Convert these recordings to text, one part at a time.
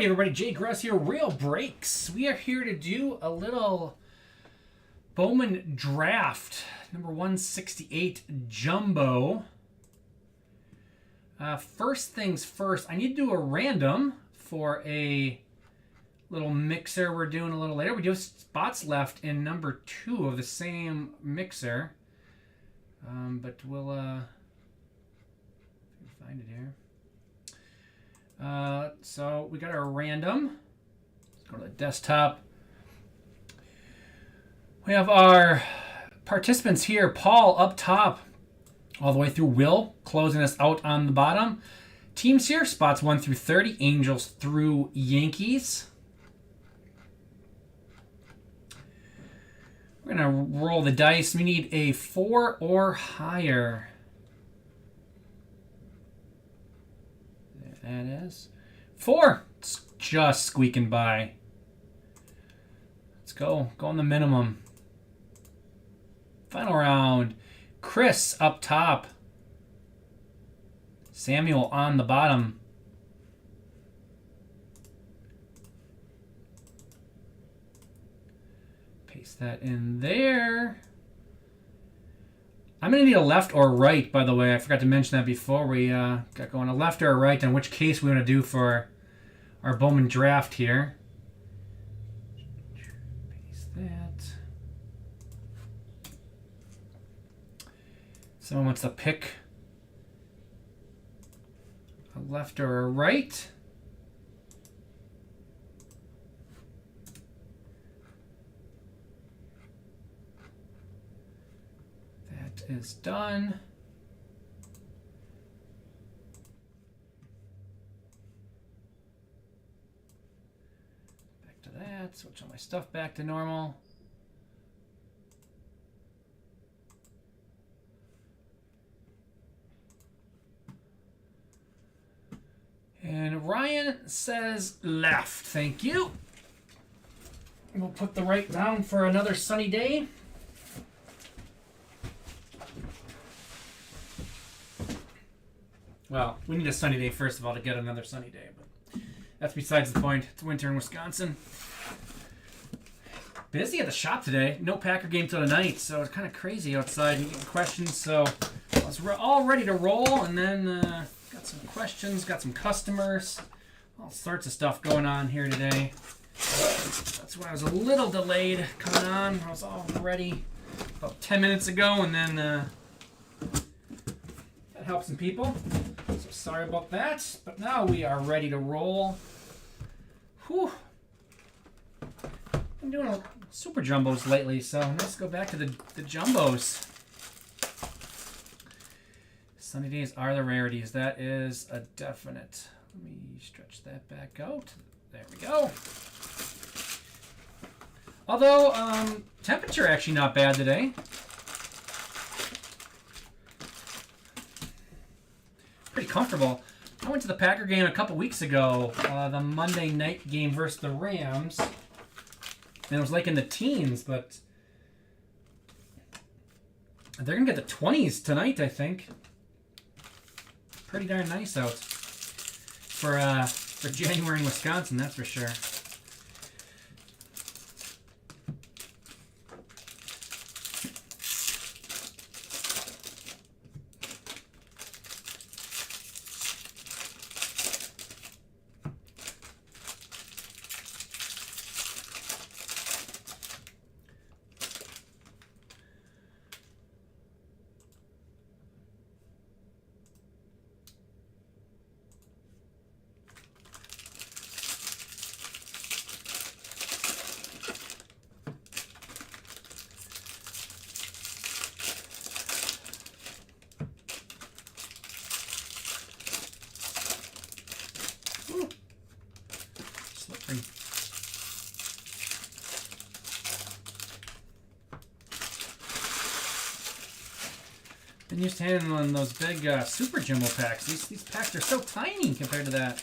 Alrighty, everybody, Jay Gruss here, Real Breaks. We are here to do a little Bowman draft, number 168 Jumbo. First things first, I need to do a random for a little mixer we're doing a little later. We do have spots left in number 2 of the same mixer. But we'll find it here. So we got our random. Let's go to the desktop. We have our participants here. Paul up top, all the way through Will, closing us out on the bottom. Teams here, spots 1 through 30, Angels through Yankees. We're going to roll the dice. We need a 4 or higher. There that is. 4. It's just squeaking by. Let's go. Go on the minimum. Final round. Chris up top. Samuel on the bottom. Paste that in there. I'm going to need a left or right, by the way. I forgot to mention that before we got going. A left or a right, and which case we want to do for our Bowman draft here. Paste that. Someone wants to pick a left or a right. Is done. Back to that. Switch all my stuff back to normal. And Ryan says left. Thank you. We'll put the right down for another sunny day. Well, we need a sunny day first of all to get another sunny day, but that's besides the point. It's winter in Wisconsin. Busy at the shop today. No Packer game till tonight, so it's kind of crazy outside and getting questions. So I was all ready to roll, and then got some questions, got some customers, all sorts of stuff going on here today. That's why I was a little delayed coming on. I was all ready about 10 minutes ago, and then that helped some people. So sorry about that, but now we are ready to roll. Whew. I'm doing a super jumbos lately, so let's go back to the jumbos. Sunny days are the rarities. That is a definite. Let me stretch that back out. There we go. Although, temperature actually not bad today. Pretty comfortable. I went to the Packer game a couple weeks ago, the Monday night game versus the Rams, and it was like in the teens, but they're gonna get the 20s tonight, I think. Pretty darn nice out for January in Wisconsin, that's for sure. Been used to handling those big super jumbo packs. These packs are so tiny compared to that.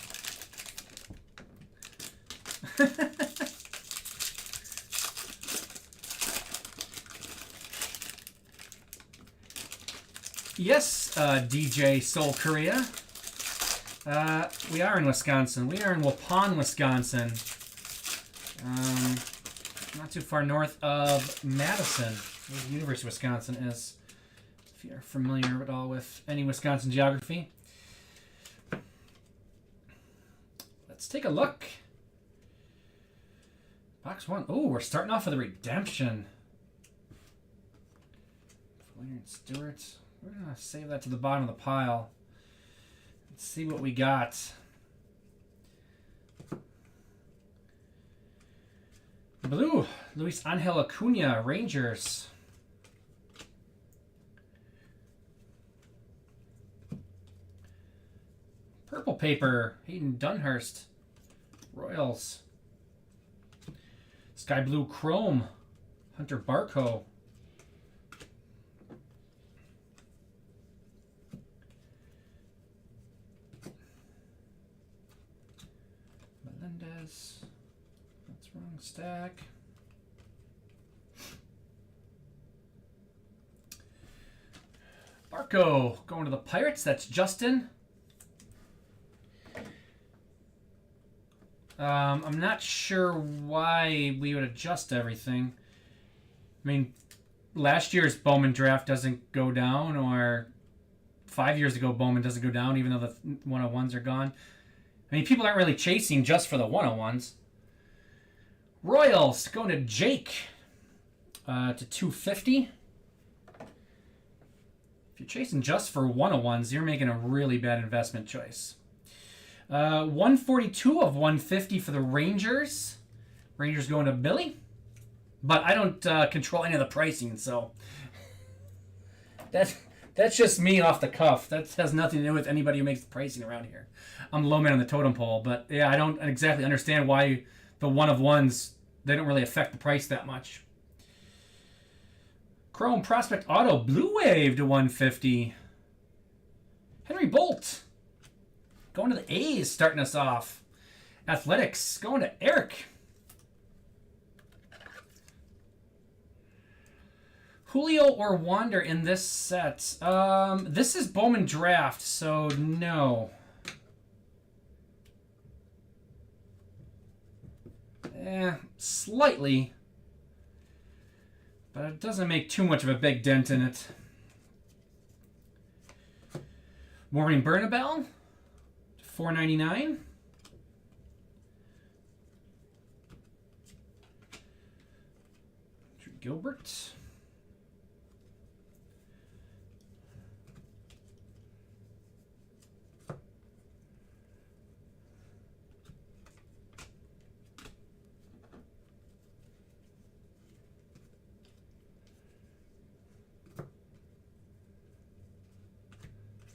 Yes, DJ Soul Korea. We are in Wisconsin. We are in Waupun, Wisconsin. Not too far north of Madison, where the University of Wisconsin is. If you're familiar at all with any Wisconsin geography. Let's take a look. Box 1. Oh, we're starting off with a redemption. Flair and Stewart. We're going to save that to the bottom of the pile. Let's see what we got. Blue, Luis Angel Acuna, Rangers. Purple paper, Hayden Dunhurst, Royals. Sky blue chrome, Hunter Barco. Melendez. That's wrong stack. Barco going to the Pirates. That's Justin. I'm not sure why we would adjust everything. I mean, last year's Bowman draft doesn't go down, or 5 years ago Bowman doesn't go down, even though the 101s are gone. I mean, people aren't really chasing just for the 101s. Royals going to Jake to 250. If you're chasing just for 101s, you're making a really bad investment choice. 142 of 150 for the Rangers. Rangers going to Billy. But I don't control any of the pricing, so that's just me off the cuff. That has nothing to do with anybody who makes the pricing around here. I'm the low man on the totem pole, but yeah, I don't exactly understand why the 1-of-1s, they don't really affect the price that much. Chrome Prospect Auto Blue Wave to 150. Henry Bolt going to the A's, starting us off. Athletics going to Eric. Julio or Wander in this set? This is Bowman draft, so no. Slightly. But it doesn't make too much of a big dent in it. Maureen Bernabel, $4.99. Drew Gilbert.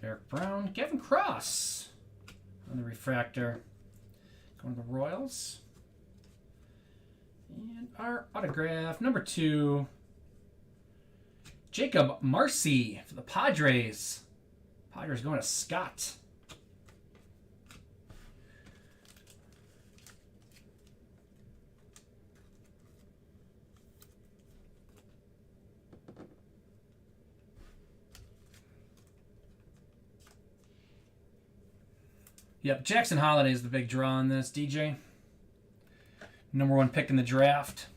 Eric Brown, Kevin Cross on the refractor. Going to the Royals. And our autograph, number 2, Jacob Marcy for the Padres. Padres going to Scott. Yep, Jackson Holiday is the big draw on this, DJ. Number 1 pick in the draft.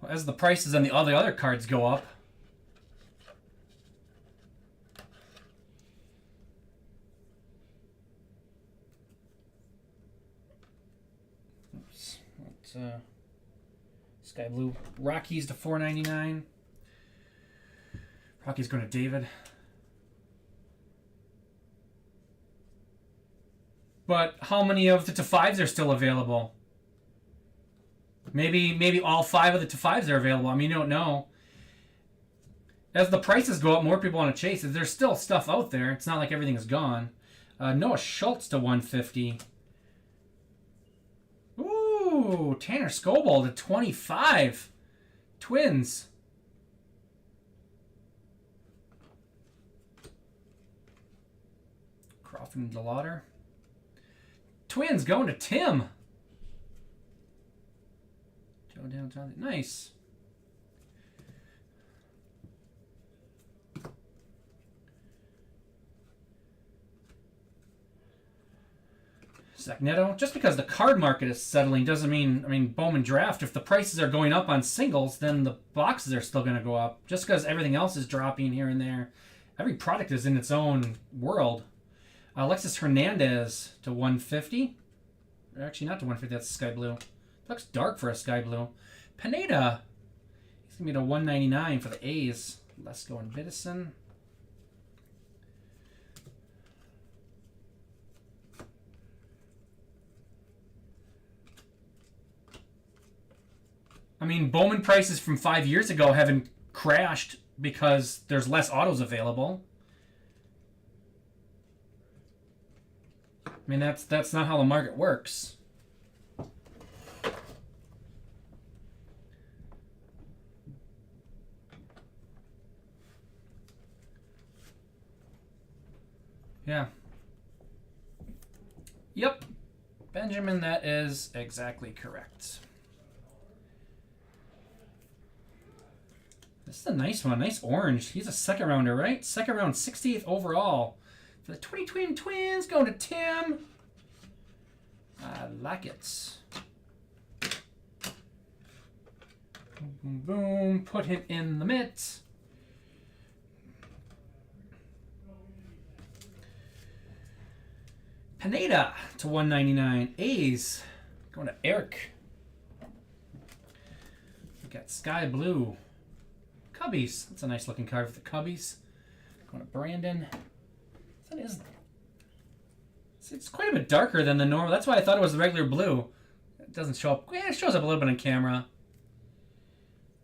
Well, as the prices on the other cards go up, Sky Blue Rockies to $4.99. Rockies going to David. But how many of the to-5s are still available? Maybe all 5 of the to-5s are available. I mean, you don't know. As the prices go up, more people want to chase it. There's still stuff out there. It's not like everything is gone. Noah Schultz to 150. Ooh, Tanner Scoble to 25. Twins. Crawford and DeLauder. Twins going to Tim. Go down to nice. Sagneto. Just because the card market is settling doesn't mean, I mean, Bowman Draft, if the prices are going up on singles, then the boxes are still going to go up. Just because everything else is dropping here and there. Every product is in its own world. Alexis Hernandez to 150. Actually, not to 150, that's sky blue. Looks dark for a sky blue. Pineda. He's going to be to 199 for the A's. Lesko and Vidison. I mean, Bowman prices from 5 years ago haven't crashed because there's less autos available. I mean, that's not how the market works. Yeah. Yep. Benjamin, that is exactly correct. This is a nice one. Nice orange. He's a second rounder, right? Second round, 60th overall. For the 2020 Twins, going to Tim. I like it. Boom, boom, boom. Put him in the mitt. Pineda to 199. A's going to Eric. We got Sky Blue. Cubbies. That's a nice looking card for the Cubbies. Going to Brandon. That is. It's quite a bit darker than the normal. That's why I thought it was the regular blue. It doesn't show up. Yeah, it shows up a little bit on camera.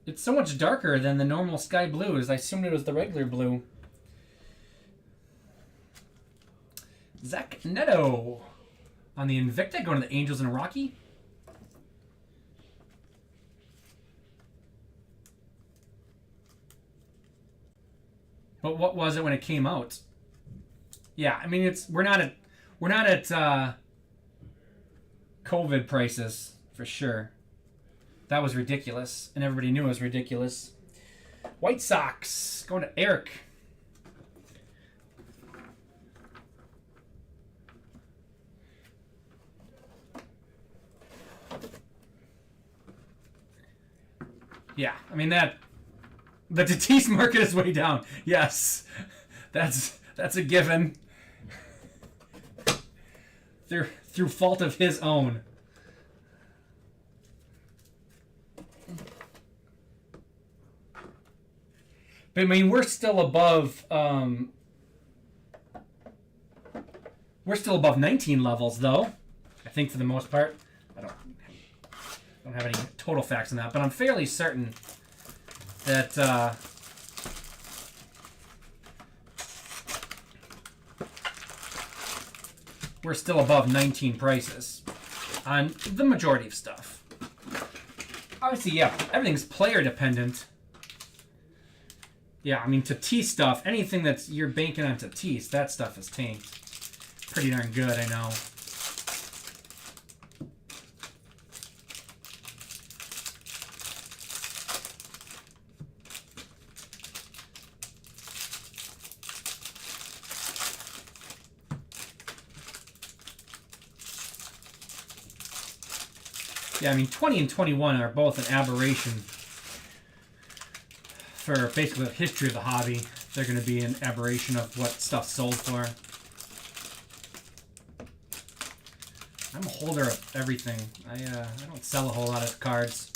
It's so much darker than the normal sky blue, as I assumed it was the regular blue. Zach Neto on the Invicta, going to the Angels and Rocky. But what was it when it came out? Yeah, I mean we're not at COVID prices for sure. That was ridiculous, and everybody knew it was ridiculous. White Sox going to Eric. Yeah, I mean the Tatis market is way down. Yes, that's a given. Through fault of his own. But I mean, we're still above 19 levels, though. I think for the most part. I don't have any total facts on that, but I'm fairly certain that we're still above 19 prices on the majority of stuff. Obviously, yeah, everything's player dependent. Yeah, I mean, Tatis stuff, anything that's you're banking on Tatis, that stuff is tanked. Pretty darn good, I know. Yeah, I mean, 20 and 21 are both an aberration for basically the history of the hobby. They're going to be an aberration of what stuff's sold for. I'm a holder of everything. I don't sell a whole lot of cards.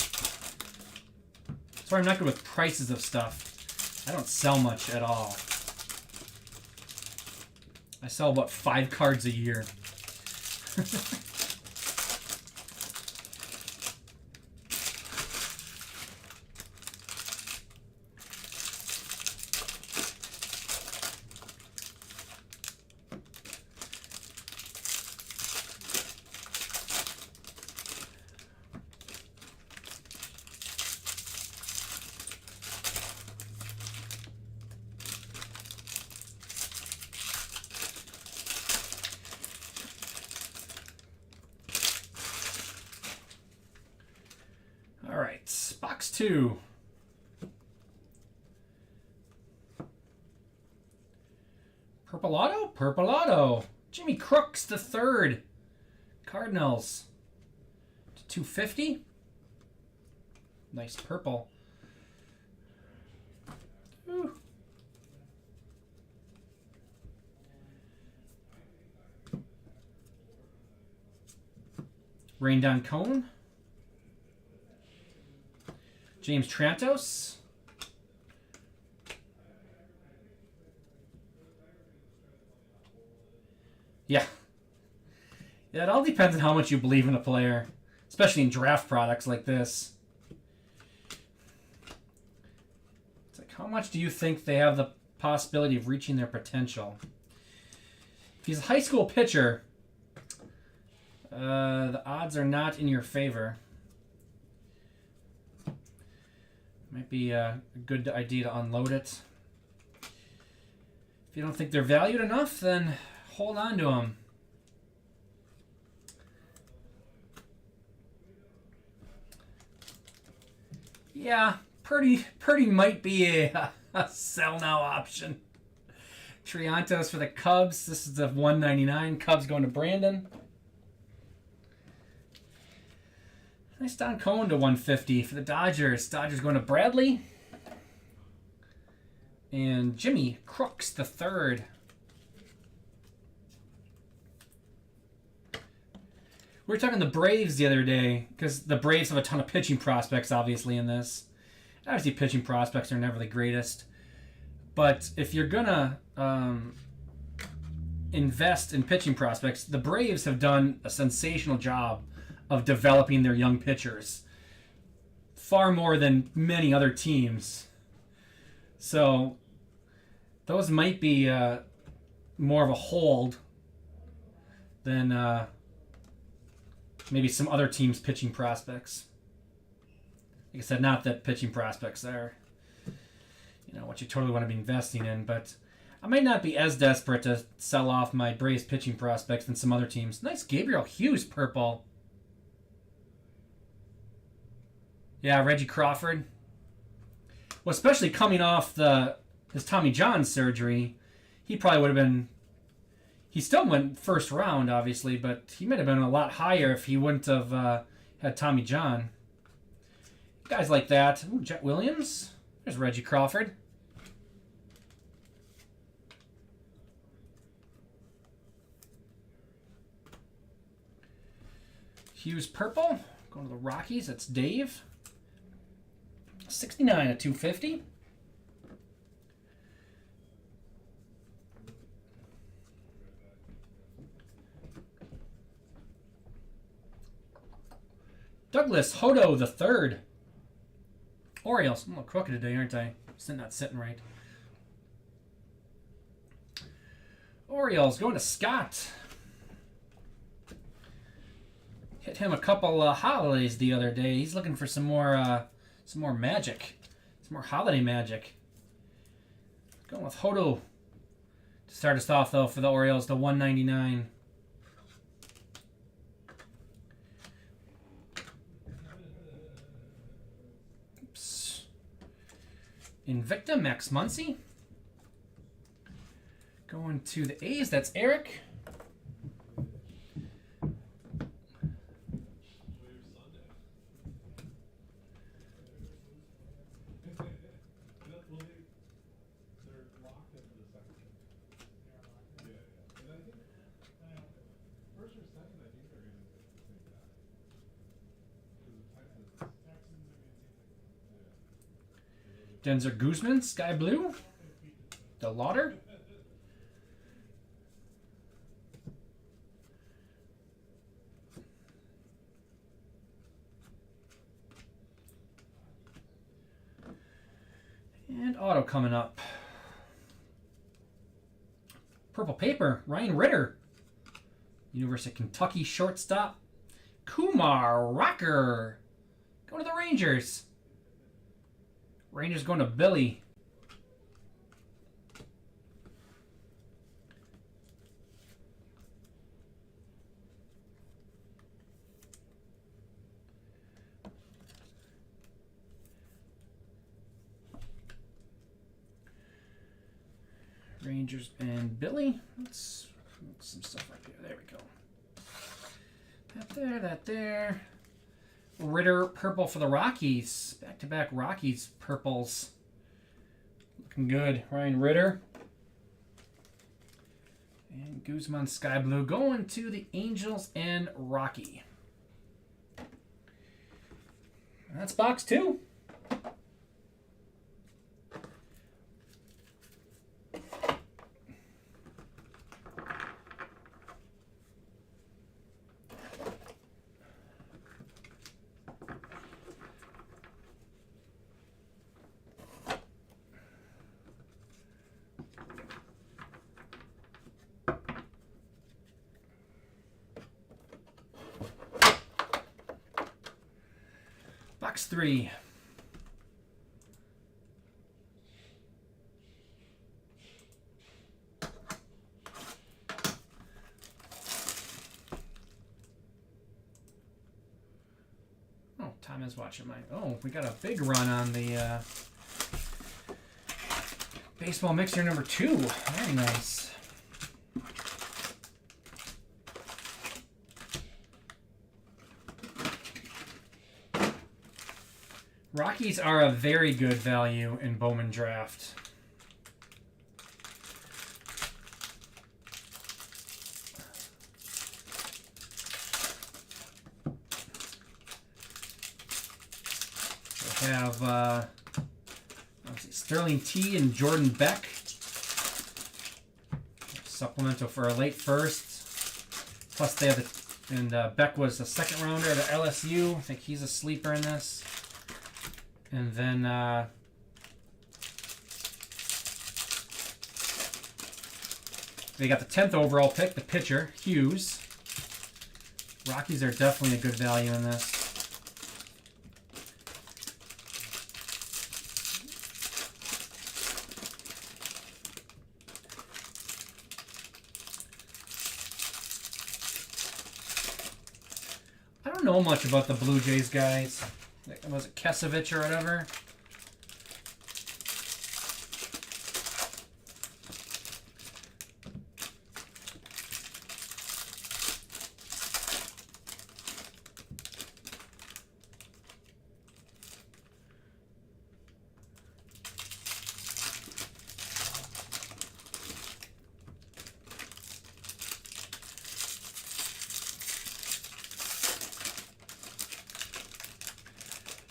That's why I'm not good with prices of stuff. I don't sell much at all. I sell about 5 cards a year. 2. Purple auto? Purple auto. Jimmy Crooks the third. Cardinals. To 250. Nice purple. Ooh. Rain Down Cone. James Trantos. Yeah. Yeah, it all depends on how much you believe in a player, especially in draft products like this. It's like, how much do you think they have the possibility of reaching their potential? If he's a high school pitcher, the odds are not in your favor. Might be a good idea to unload it. If you don't think they're valued enough, then hold on to them. Yeah, Purdy might be a sell now option. Triantos for the Cubs. This is the 199. Cubs going to Brandon. Nice Don Cohen to 150 for the Dodgers. Dodgers going to Bradley. And Jimmy Crooks the third. We were talking the Braves the other day because the Braves have a ton of pitching prospects, obviously, in this. Obviously, pitching prospects are never the greatest. But if you're going to invest in pitching prospects, the Braves have done a sensational job of developing their young pitchers. Far more than many other teams. So those might be more of a hold than maybe some other teams' pitching prospects. Like I said, not that pitching prospects are, what you totally want to be investing in, but I might not be as desperate to sell off my Braves pitching prospects than some other teams. Nice Gabriel Hughes purple. Yeah, Reggie Crawford. Well, especially coming off his Tommy John surgery, he probably would have been. He still went first round, obviously, but he might have been a lot higher if he wouldn't have had Tommy John. Guys like that. Ooh, Jet Williams. There's Reggie Crawford. Hughes purple. Going to the Rockies. That's Dave. 69 at 250. Douglas Hodo the third. Orioles. I'm a little crooked today, aren't I? Not sitting right. Orioles going to Scott. Hit him a couple holidays the other day. He's looking for some more magic, some more holiday magic. Going with Hodo to start us off though for the Orioles, the 199. Oops. Invicta Max Muncy. Going to the A's. That's Eric. Denzer Guzman, Sky Blue. The Lauder. And auto coming up. Purple paper, Ryan Ritter. University of Kentucky shortstop. Kumar Rocker. Going to the Rangers. Rangers going to Billy. Rangers and Billy. Let's move some stuff up here. There we go. That there, that there. Ritter purple for the Rockies. Back-to-back Rockies purples. Looking good. Ryan Ritter. And Guzman Sky Blue going to the Angels and Rocky. That's box 2. Box 3. Oh, Tom is watching mine. Oh, we got a big run on the baseball mixer number 2. Very nice. Rockies are a very good value in Bowman draft. They have let's see, Sterling T and Jordan Beck. Supplemental for a late first. Plus they have the, and Beck was the second rounder at LSU. I think he's a sleeper in this. And then they got the 10th overall pick, the pitcher, Hughes. Rockies are definitely a good value in this. I don't know much about the Blue Jays guys. Was it Kesevich or whatever?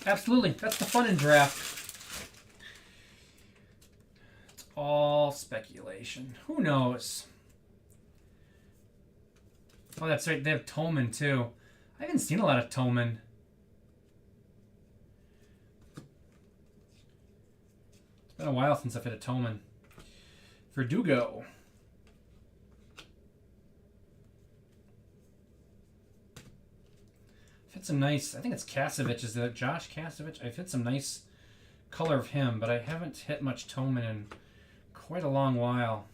Absolutely. That's the fun in draft. It's all speculation. Who knows? Oh, that's right. They have Tolman, too. I haven't seen a lot of Tolman. It's been a while since I've hit a Tolman. Verdugo. Fit some nice, I think it's Kasevich, is that Josh Kasevich? I've hit some nice color of him, but I haven't hit much Tolman in quite a long while.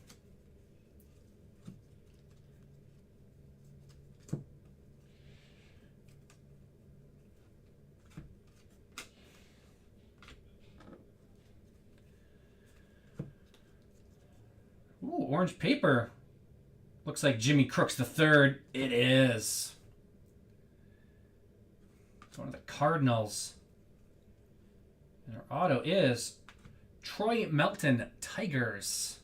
Ooh, orange paper. Looks like Jimmy Crooks the third. It is. It's one of the Cardinals. And our auto is Troy Melton, Tigers.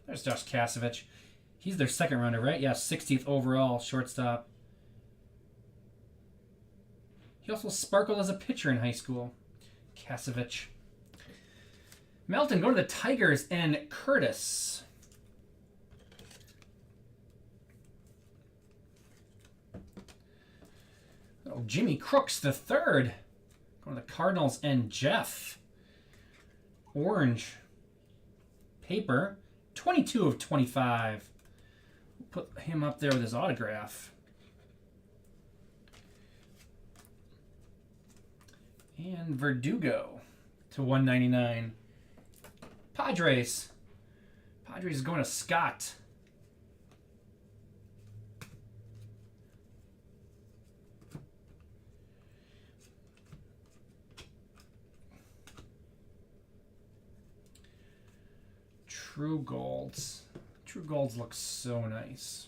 There's Josh Kasevich. He's their second rounder, right? Yeah, 60th overall, shortstop. He also sparkled as a pitcher in high school. Kasevich. Melton, go to the Tigers and Curtis. Oh, Jimmy Crooks the third. Going to the Cardinals and Jeff. Orange paper. 22 of 25. We'll put him up there with his autograph. And Verdugo to 199. Padres. Padres is going to Scott. True Golds. True Golds look so nice.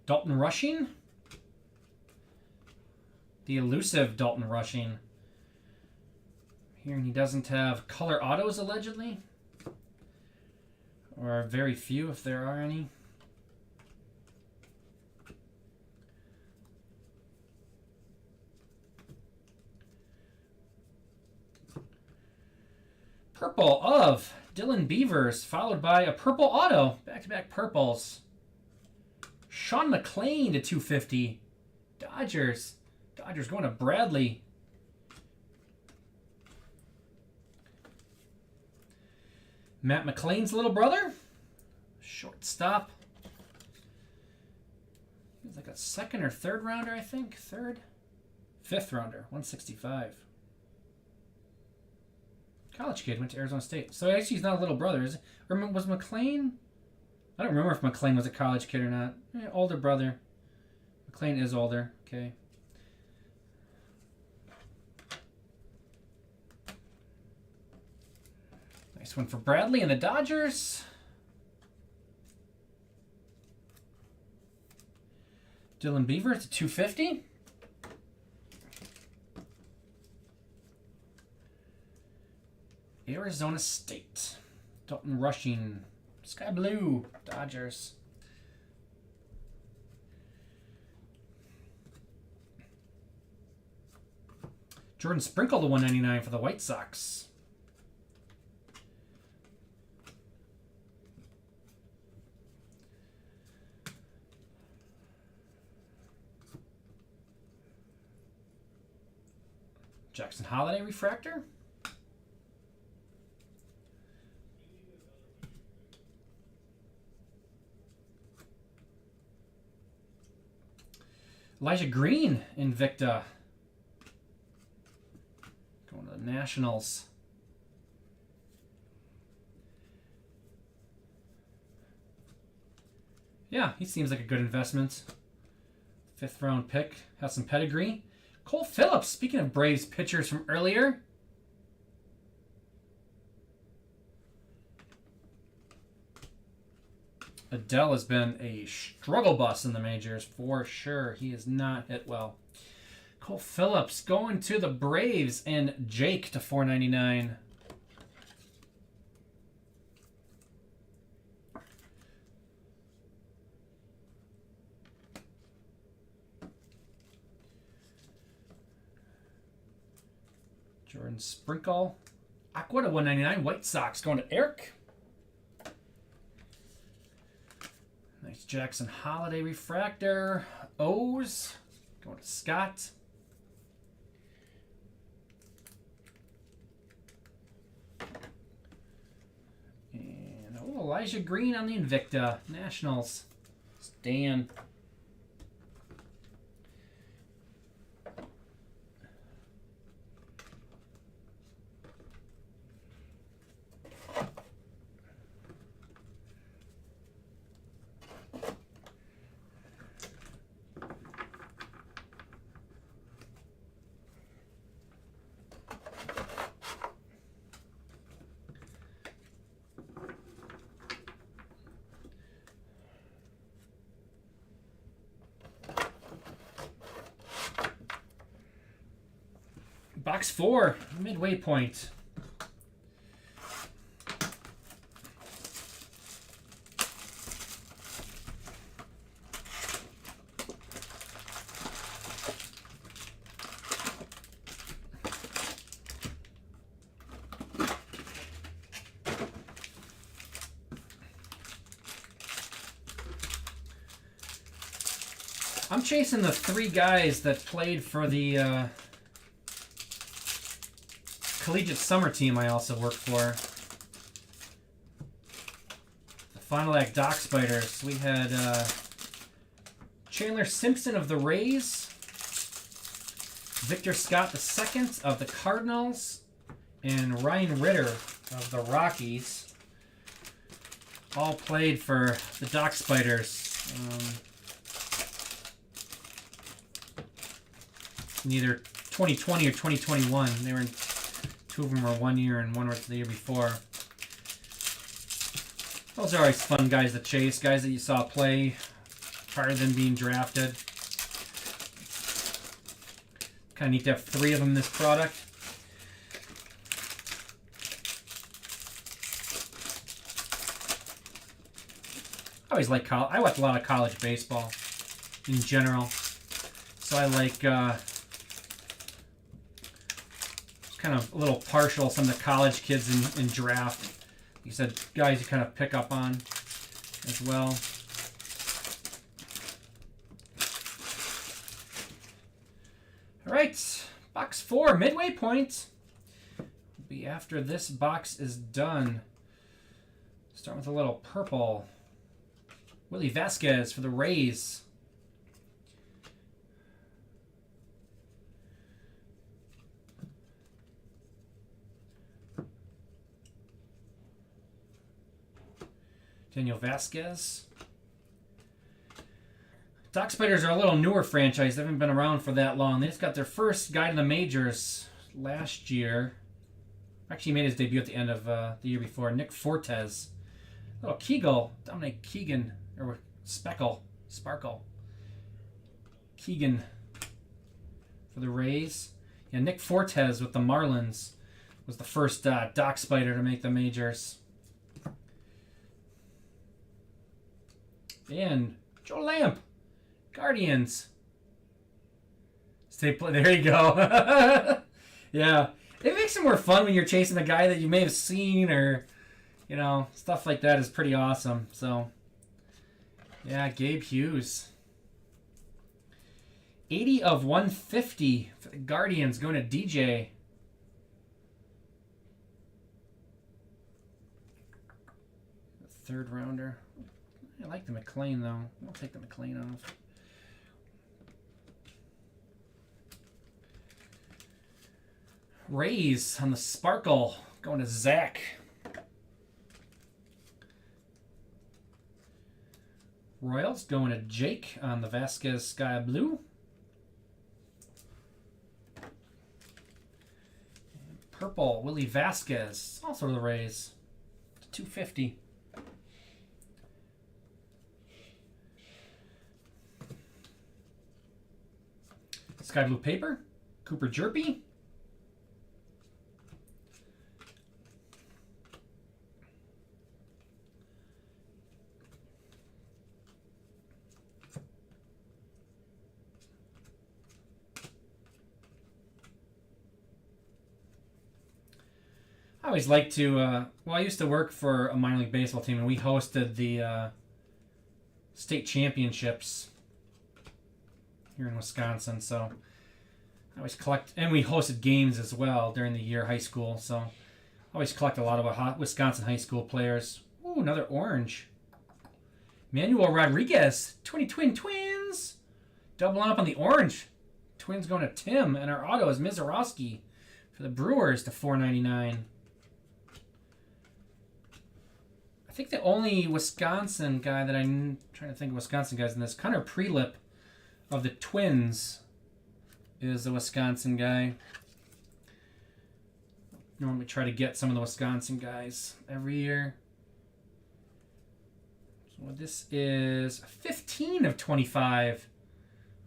Dalton Rushing. The elusive Dalton Rushing. Here, and he doesn't have color autos, allegedly. Or very few, if there are any. Purple of Dylan Beavers, followed by a purple auto. Back-to-back purples. Sean McClain to 250. Dodgers. Dodgers going to Bradley. Matt McClain's little brother. Shortstop. He was like a second or third rounder, I think. Fifth rounder. 165. College kid. Went to Arizona State. So actually he's not a little brother, is it? Or was McClain? I don't remember if McClain was a college kid or not. Older brother. McClain is older. Okay. Nice one for Bradley and the Dodgers. Dylan Beaver to 250. Arizona State. Dalton Rushing. Sky Blue. Dodgers. Jordan Sprinkle to 199 for the White Sox. Jackson Holiday refractor. Elijah Green, Invicta. Going to the Nationals. Yeah, he seems like a good investment. 5th round pick. Has some pedigree. Cole Phillips, speaking of Braves pitchers from earlier. Adele has been a struggle bus in the majors for sure. He has not hit well. Cole Phillips going to the Braves and Jake to 499. Jordan Sprinkle. Aqua to 199. White Sox going to Eric. Nice Jackson Holiday refractor. O's going to Scott. And Elijah Green on the Invicta. Nationals. Stan. Box 4, midway point. I'm chasing the 3 guys that played for the collegiate summer team I also work for. The Final Act Dock Spiders. We had Chandler Simpson of the Rays, Victor Scott II of the Cardinals, and Ryan Ritter of the Rockies. All played for the Dock Spiders. In either 2020 or 2021. They were in 2 of them were 1 year and 1 was the year before. Those are always fun guys to chase, guys that you saw play prior to them being drafted. Kind of neat to have 3 of them in this product. I always like college. I watch a lot of college baseball in general, so I like kind of a little partial some of the college kids in draft. You said guys you kind of pick up on as well. All right, box 4, midway point. Will be after this box is done. Start with a little purple. Willie Vasquez for the Rays. Daniel Vasquez. Doc Spiders are a little newer franchise. They haven't been around for that long. They just got their first guy to the majors last year. Actually, he made his debut at the end of the year before. Nick Fortes. Little Keegle. Dominic Keegan. Or Sparkle. Keegan for the Rays. Yeah, Nick Fortes with the Marlins was the first Doc Spider to make the majors. And Joe Lamp, Guardians. Stay play. There you go. Yeah, it makes it more fun when you're chasing a guy that you may have seen, or stuff like that is pretty awesome. So. Yeah, Gabe Hughes. 80 of 150 for the Guardians going to DJ. The 3rd rounder. I like the McLean, though. I'll take the McLean off. Rays on the Sparkle going to Zach. Royals going to Jake on the Vasquez Sky Blue. And purple, Willie Vasquez, also the Rays. 250. Sky Blue paper, Cooper Jerpy. I always like to, I used to work for a minor league baseball team, and we hosted the state championships here in Wisconsin, so I always collect, and we hosted games as well during the year, high school, so I always collect a lot of Wisconsin high school players. Ooh, another orange. Manuel Rodriguez, 20 Twins. Doubling up on the orange. Twins going to Tim, and our auto is Mizorowski for the Brewers to $4.99. I think the only Wisconsin guy that I'm trying to think of Wisconsin guys in this, Connor Prelip of the Twins is a Wisconsin guy. Normally try to get some of the Wisconsin guys every year. So this is 15 of 25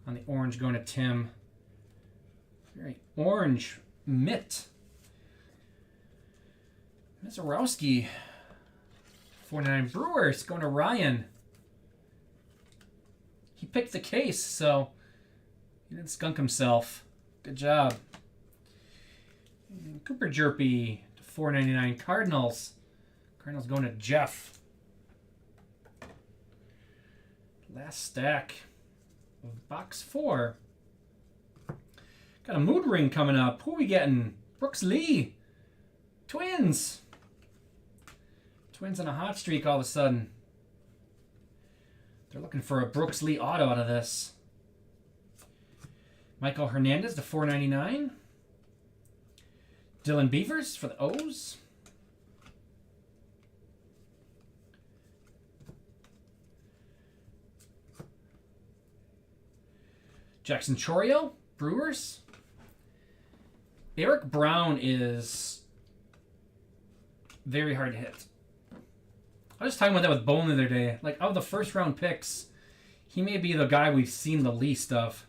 on the orange going to Tim. Very orange mitt. Mizorowski. 49 Brewers going to Ryan. He picked the case, so he didn't skunk himself. Good job. And Cooper Jerpy to $4.99 Cardinals. Cardinals going to Jeff. Last stack of box 4. Got a mood ring coming up. Who are we getting? Brooks Lee. Twins. Twins on a hot streak all of a sudden. They're looking for a Brooks Lee auto out of this. Michael Hernandez to $4.99. Dylan Beavers for the O's. Jackson Chourio, Brewers. Eric Brown is very hard to hit. I was talking about that with Bowman the other day. Like, of the first round picks, he may be the guy we've seen the least of.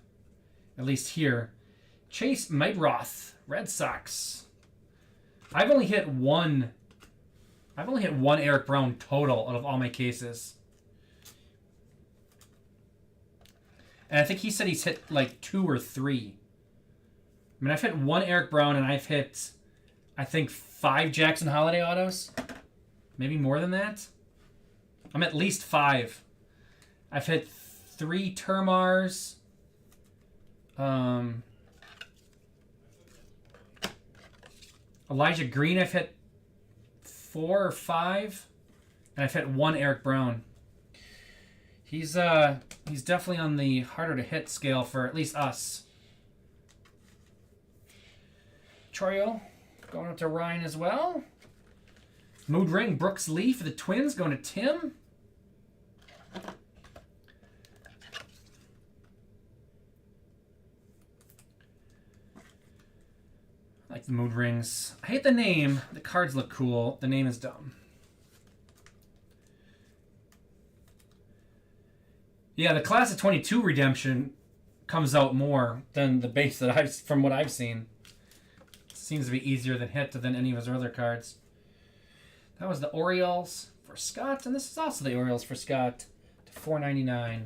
At least here. Chase Maibroth, Red Sox. I've only hit one Eric Brown total out of all my cases. And I think he said he's hit like 2 or 3. I mean, I've hit 1 Eric Brown and I've hit, I think, 5 Jackson Holiday autos. Maybe more than that. I'm at least 5. I've hit 3 Termars. Elijah Green, I've hit 4 or 5. And I've hit 1 Eric Brown. He's definitely on the harder to hit scale for at least us. Chorio going up to Ryan as well. Mood Ring, Brooks Lee for the Twins going to Tim. I like the Mood Rings. I hate the name. The cards look cool. The name is dumb. Yeah, the Class of 22 redemption comes out more than the base that from what I've seen. Seems to be easier than hit than any of his other cards. That was the Orioles for Scott, and this is also the Orioles for Scott to $4.99.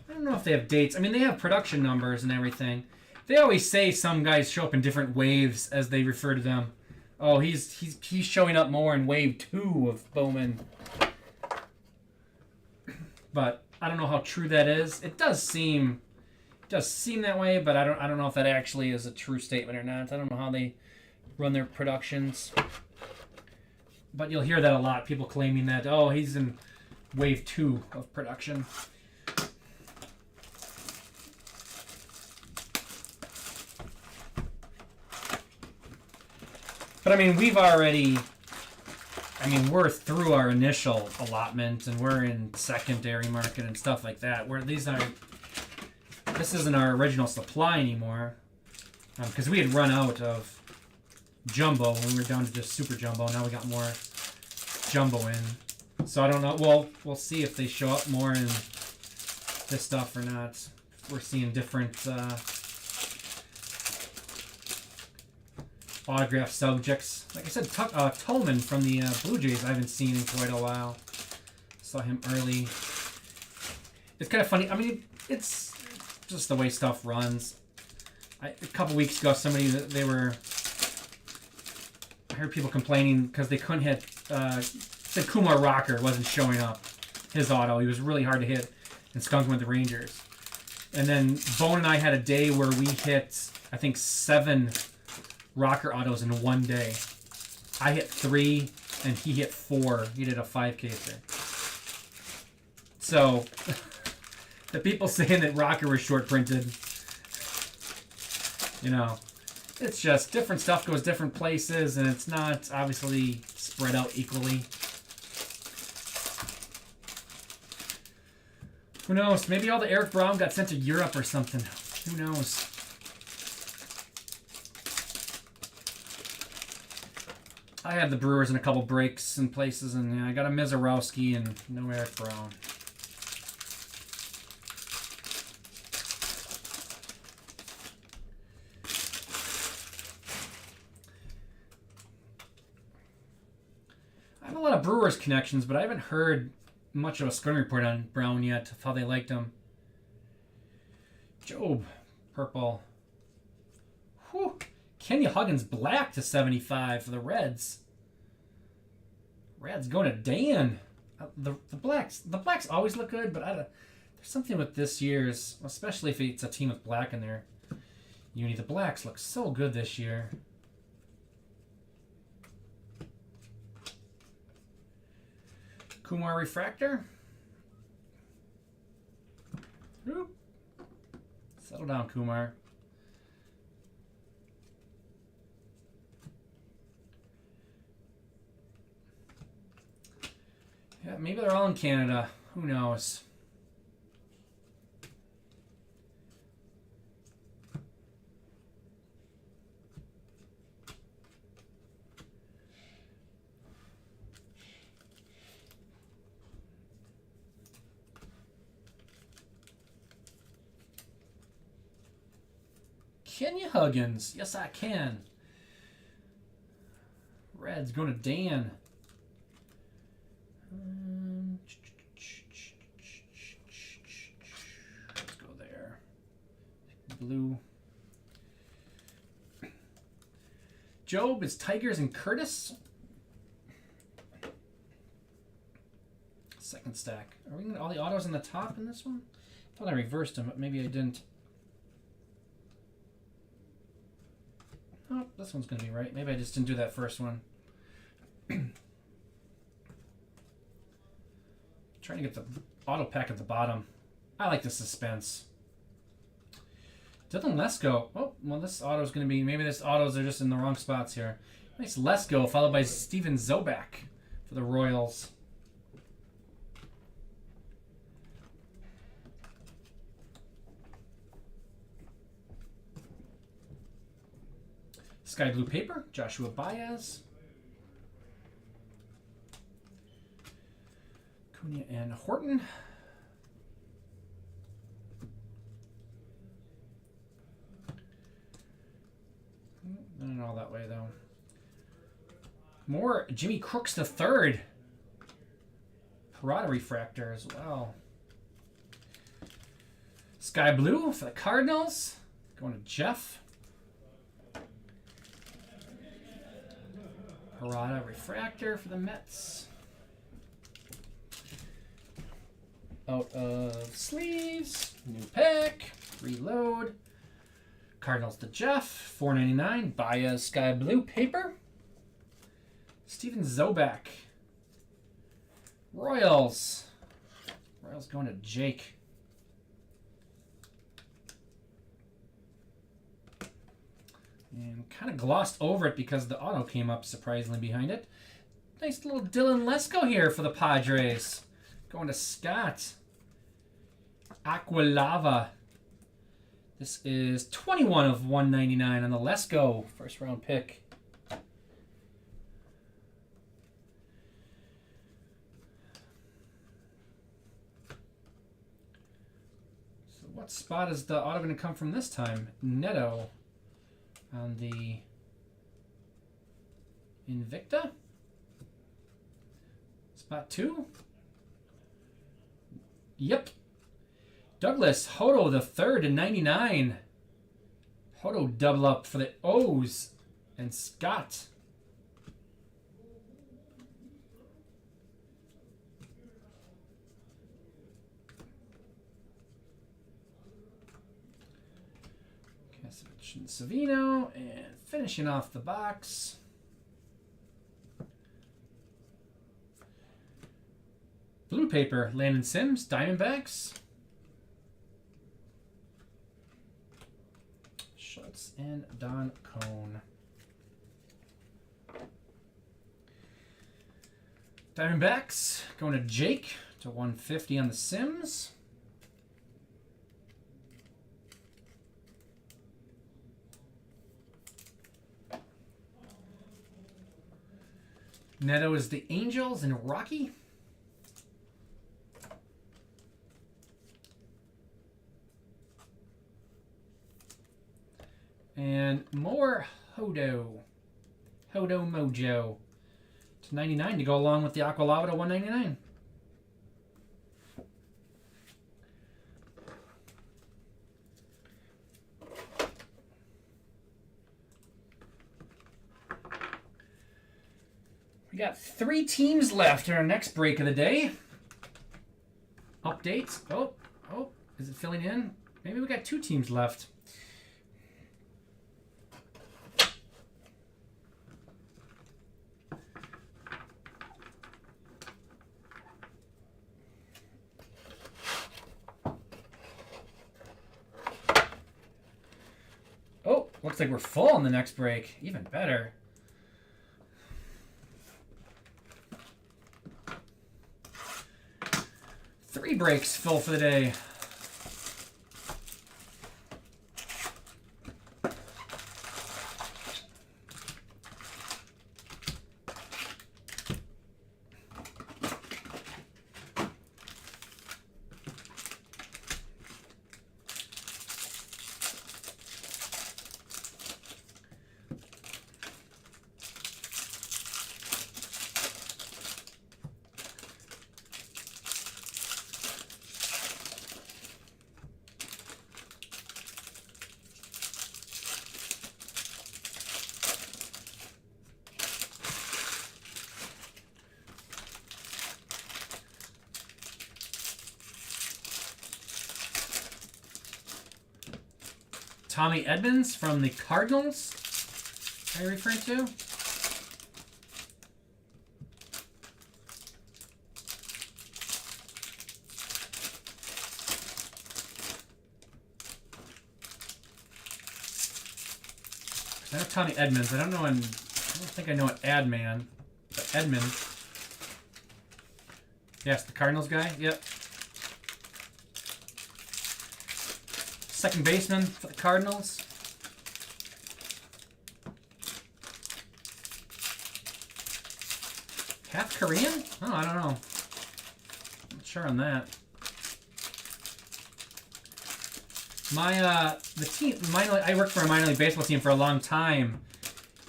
I don't know if they have dates. I mean, they have production numbers and everything. They always say some guys show up in different waves as they refer to them. Oh, he's showing up more in wave 2 of Bowman. But I don't know how true that is. It does seem that way, but I don't know if that actually is a true statement or not. I don't know how they run their productions. But you'll hear that a lot. People claiming that, oh, he's in wave 2 of production. But, I mean, we're through our initial allotment, and we're in secondary market and stuff like that. This isn't our original supply anymore, because we had run out of jumbo when we were down to just super jumbo. Now we got more jumbo in. So I don't know. We'll see if they show up more in this stuff or not. We're seeing different autograph subjects. Like I said, Tolman from the Blue Jays I haven't seen in quite a while. Saw him early. It's kind of funny. I mean, it's just the way stuff runs. A couple weeks ago, I heard people complaining because they couldn't hit, said Kumar Rocker wasn't showing up. His auto. He was really hard to hit, and Skunk went to Rangers. And then Bone and I had a day where we hit, I think, 7 Rocker autos in one day. I hit 3 and he hit 4. He did a 5-caser. So the people saying that Rocker was short printed, it's just different stuff goes different places, and it's not obviously spread out equally. Who knows? Maybe all the Eric Brown got sent to Europe or something. Who knows? I had the Brewers in a couple breaks and places, and I got a Mizorowski and no Eric Brown. I have a lot of Brewers connections, but I haven't heard much of a scouting report on Brown yet of how they liked him. Job, purple. Whew. Kenny Huggins black to 75 for the Reds. Reds going to Dan. The blacks always look good, but there's something with this year's, especially if it's a team with black in there. The blacks look so good this year. Kumar Refractor. Oop. Settle down, Kumar. Yeah, maybe they're all in Canada. Who knows? Kenya Huggins. Yes, I can. Reds going to Dan. Let's go there. Blue. Job is Tigers and Curtis. Second stack. Are we gonna all the autos on the top in this one? I thought I reversed them, but maybe I didn't. Oh, this one's going to be right. Maybe I just didn't do that first one. Trying to get the auto pack at the bottom. I like the suspense. Dylan Lesko. Oh, well, this auto is going to be... Maybe this autos are just in the wrong spots here. Nice Lesko, followed by Steven Zobak for the Royals. Sky Blue Paper, Joshua Baez. Cunha and Horton. Not all that way, though. More Jimmy Crooks III. Parada Refractor as well. Sky Blue for the Cardinals. Going to Jeff. Parada Refractor for the Mets. Out of sleeves. New pick. Reload. Cardinals to Jeff. $4.99. Baez Sky Blue Paper. Steven Zobak. Royals. Royals going to Jake. And kind of glossed over it because the auto came up surprisingly behind it. Nice little Dylan Lesko here for the Padres. Going to Scott. Aqualava. This is 21 of 199 on the Lesko first round pick. So what spot is the auto going to come from this time? Neto. On the Invicta. Spot 2. Yep. Douglas Hodo the third to 99. Hodo double up for the O's and Scott. And Savino, and finishing off the box. Blue paper, Landon Sims, Diamondbacks. Schultz and Don Cone. Diamondbacks going to Jake to 150 on the Sims. Neto is the Angels and Rocky. And more Hodo. Hodo Mojo to 99 to go along with the Aqualava to 199. We got 3 teams left in our next break of the day. Updates. Oh, is it filling in? Maybe we got 2 teams left. Oh, looks like we're full on the next break. Even better. 3 breaks full for the day. Tommy Edmonds from the Cardinals, are you referring to? I know Tommy Edmonds. I don't think I know an Adman, but Edmonds. Yes, the Cardinals guy. Yep. Second baseman for the Cardinals. Half Korean? Oh, I don't know. Not sure on that. The team, I worked for a minor league baseball team for a long time,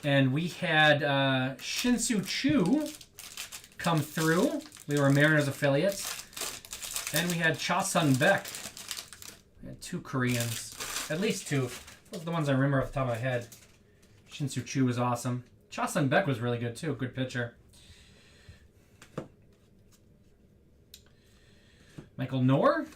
and we had Shin-Soo Choo come through. We were Mariners affiliates, and we had Cha Sung-baek. We had 2 Koreans, at least 2. Those are the ones I remember off the top of my head. Shin-Soo Choo was awesome. Cha Sung-baek was really good too. Good pitcher. Michael Noor.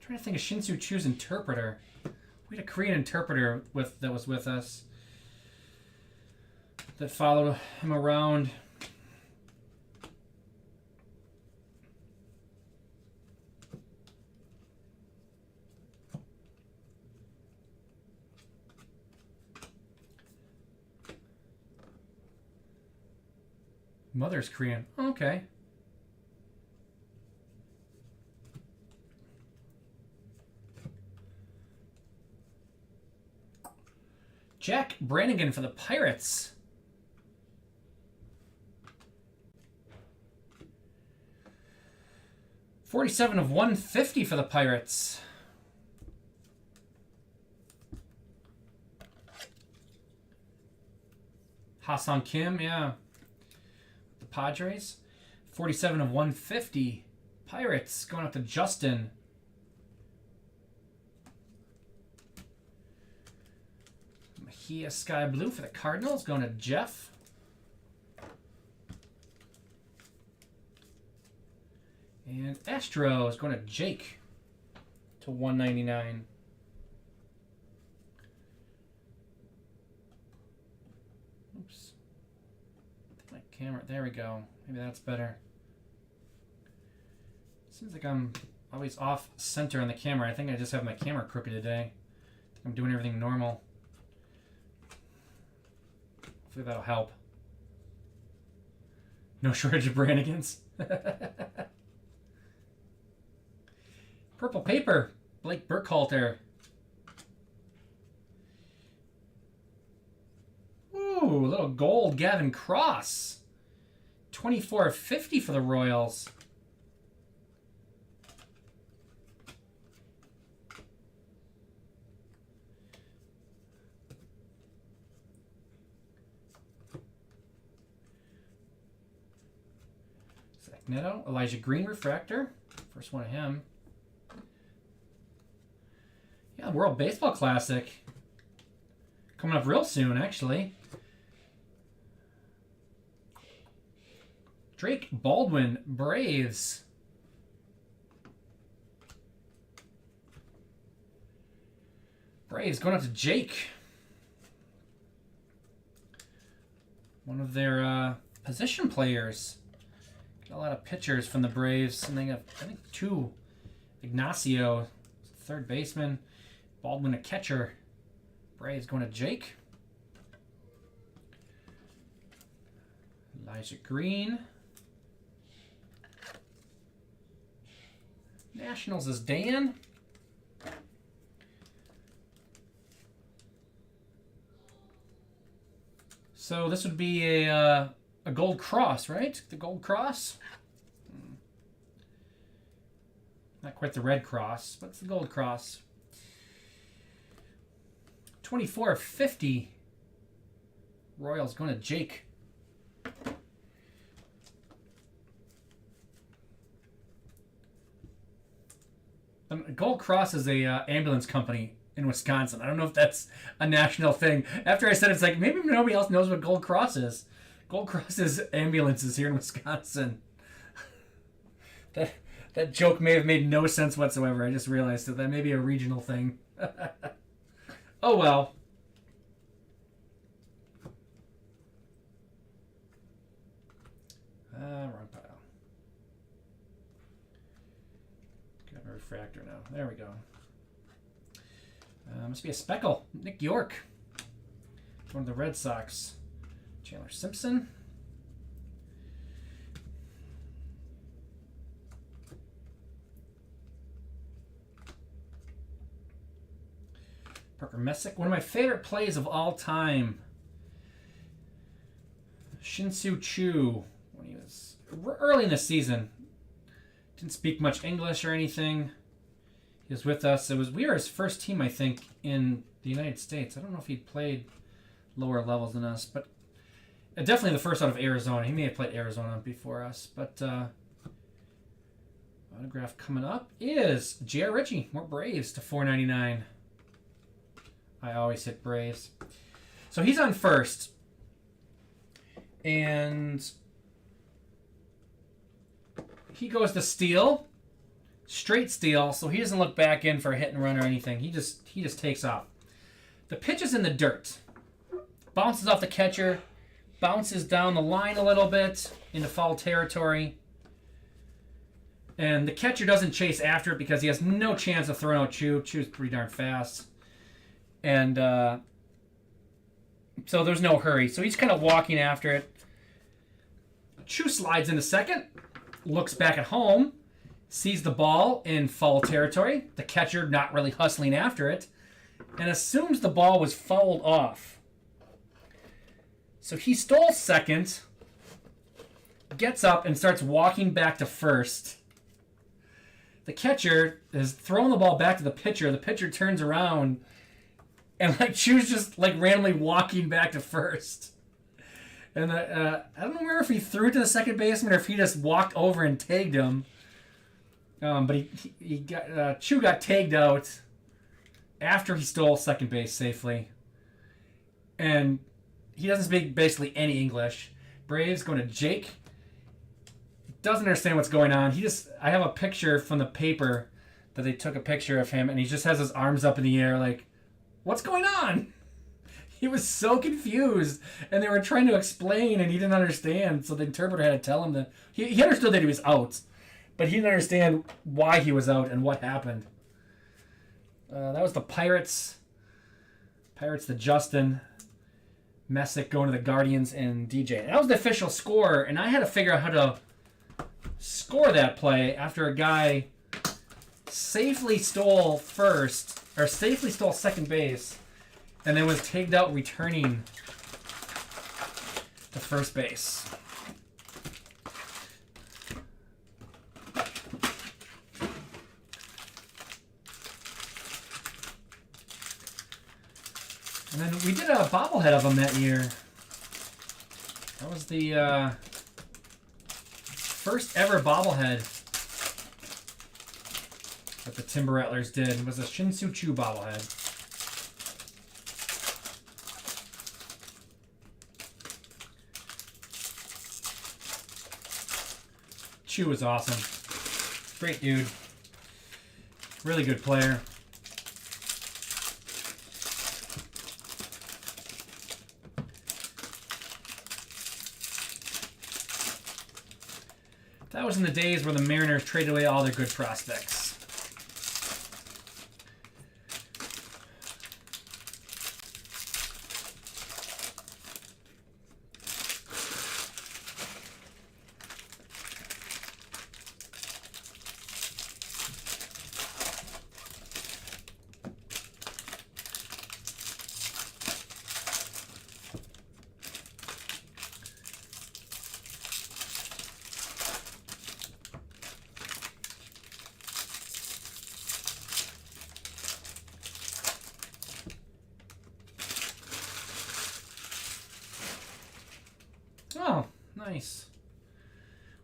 Trying to think of Shin-Soo Choo's interpreter. We had a Korean interpreter that was with us that followed him around. Mother's Korean. Oh, okay. Jack Brannigan for the Pirates. '47 of 150 for the Pirates. Ha-Sung Kim, yeah. The Padres. 47 of 150. Pirates going up to Justin. Mahia Sky Blue for the Cardinals going to Jeff. And Astros going to Jake to 199. Oops. My camera, there we go. Maybe that's better. Seems like I'm always off center on the camera. I think I just have my camera crooked today. I think I'm doing everything normal. Hopefully that'll help. No shortage of Brannigans. Purple paper, Blake Burkhalter. Ooh, a little gold Gavin Cross. 24/50 for the Royals. Zach Neto, Elijah Green refractor. First one of him. Yeah, World Baseball Classic. Coming up real soon, actually. Drake Baldwin, Braves. Braves going up to Jake. One of their position players. Got a lot of pitchers from the Braves, and they have, I think, 2. Ignacio, third baseman. Baldwin, a catcher. Braves going to Jake. Elijah Green. Nationals is Dan. So this would be a gold cross, right? The gold cross. Not quite the red cross, but it's the gold cross. 24 of 50. Royals going to Jake. Gold Cross is a ambulance company in Wisconsin. I don't know if that's a national thing. After I said it, it's like, maybe nobody else knows what Gold Cross is. Gold Cross is ambulances here in Wisconsin. That joke may have made no sense whatsoever. I just realized that may be a regional thing. Oh well. Wrong pile. Got a refractor now. There we go. Must be a speckle. Nick York. One of the Red Sox. Chandler Simpson. Parker Messick. One of my favorite plays of all time. Shin-Soo Choo. When he was early in the season. Didn't speak much English or anything. He was with us. We were his first team, I think, in the United States. I don't know if he'd played lower levels than us, but definitely the first out of Arizona. He may have played Arizona before us, but autograph coming up is J.R. Ritchie. More Braves to $4.99. I always hit Braves. So he's on first. And he goes to steal. Straight steal, so he doesn't look back in for a hit and run or anything. He just takes off. The pitch is in the dirt. Bounces off the catcher. Bounces down the line a little bit into foul territory. And the catcher doesn't chase after it because he has no chance of throwing out Choo. Choo's pretty darn fast. And so there's no hurry. So he's kind of walking after it. Choo slides into second. Looks back at home. Sees the ball in foul territory. The catcher not really hustling after it. And assumes the ball was fouled off. So he stole second. Gets up and starts walking back to first. The catcher has thrown the ball back to the pitcher. The pitcher turns around. And Choo's just randomly walking back to first. And I don't remember if he threw it to the second baseman or if he just walked over and tagged him. But he got Choo got tagged out after he stole second base safely, and he doesn't speak basically any English. Braves going to Jake. Doesn't understand what's going on. I have a picture from the paper that they took a picture of him, and he just has his arms up in the air like, what's going on? He was so confused, and they were trying to explain, and he didn't understand. So the interpreter had to tell him that he understood that he was out. But he didn't understand why he was out and what happened. That was the Pirates. Pirates to Justin. Messick going to the Guardians and DJ. That was the official score, and I had to figure out how to score that play after a guy safely stole second base, and then was tagged out returning to first base. And then we did a bobblehead of him that year. That was the first ever bobblehead that the Timber Rattlers did. It was a Shin-Soo Choo bobblehead. Choo was awesome. Great dude. Really good player. That was in the days where the Mariners traded away all their good prospects. Nice.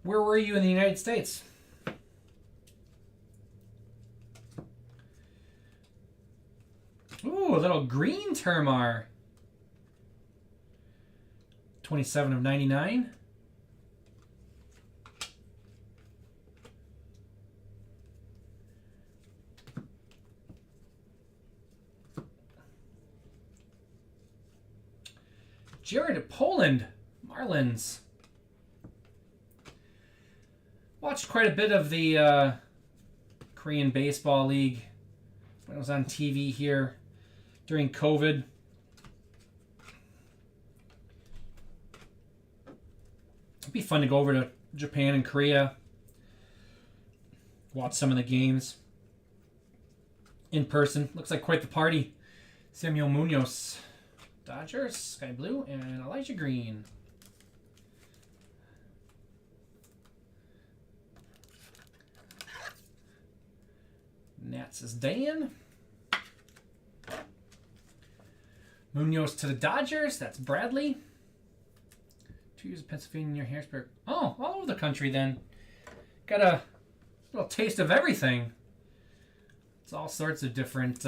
Where were you in the United States? Ooh, a little green Termar. 27 of 99. Jared Poland, Marlins. Watched quite a bit of the Korean Baseball League when it was on TV here during COVID. It'd be fun to go over to Japan and Korea, watch some of the games in person. Looks like quite the party. Samuel Munoz, Dodgers, Sky Blue, and Elijah Green. Nats is Dan. Munoz to the Dodgers. That's Bradley. 2 years of Pennsylvania near Harrisburg. Oh, all over the country then. Got a little taste of everything. It's all sorts of different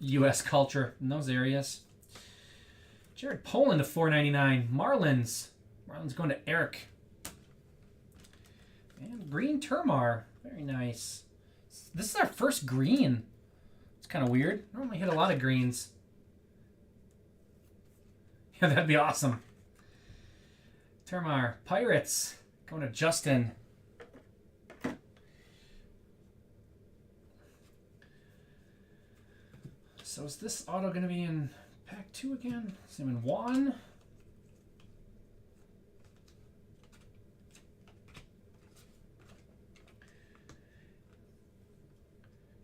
U.S. culture in those areas. Jared Poland to 499. Marlins. Marlins going to Eric. And green Termar. Very nice. This is our first green. It's kind of weird. Normally hit a lot of greens. Yeah, that'd be awesome. Termar. Pirates. Going to Justin. So is this auto going to be in pack 2 again? Same in 1.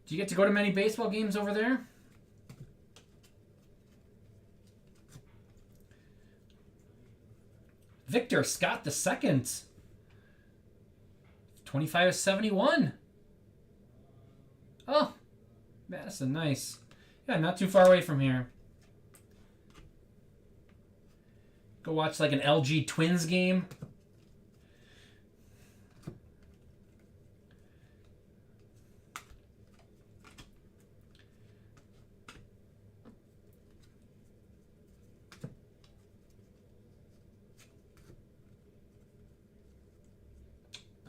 Do you get to go to many baseball games over there? Victor Scott II. 25 of 71. Oh, Madison, nice. Yeah, not too far away from here. Go watch like an LG Twins game.